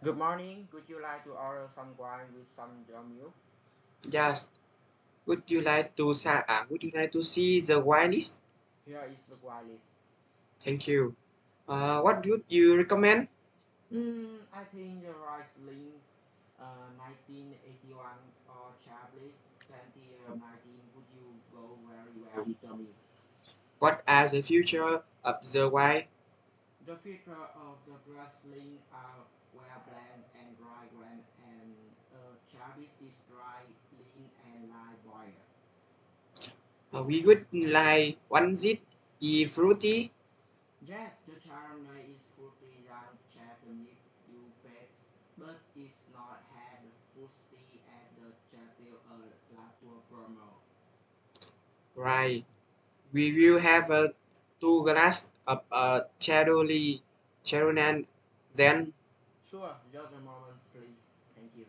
Good morning. Would you like to order some wine with some milk? Yes. Would you like to see the wine list? Here is the wine list. Thank you. What would you recommend? I think the Riesling 1981 or Chablis 2019 would you go very well with the milk. What are the future of the wine? The feature of the Riesling are well blend and dry blend and Chablis is dry, lean and light boiled. We would like one zit e fruity. Yes, the Chardonnay is fruity than Chardonnay you bet, but it's not as boosty as the Château Latour Promo. Right. We will have a two glass of Chardonnay then. Sure, just a moment, please. Thank you.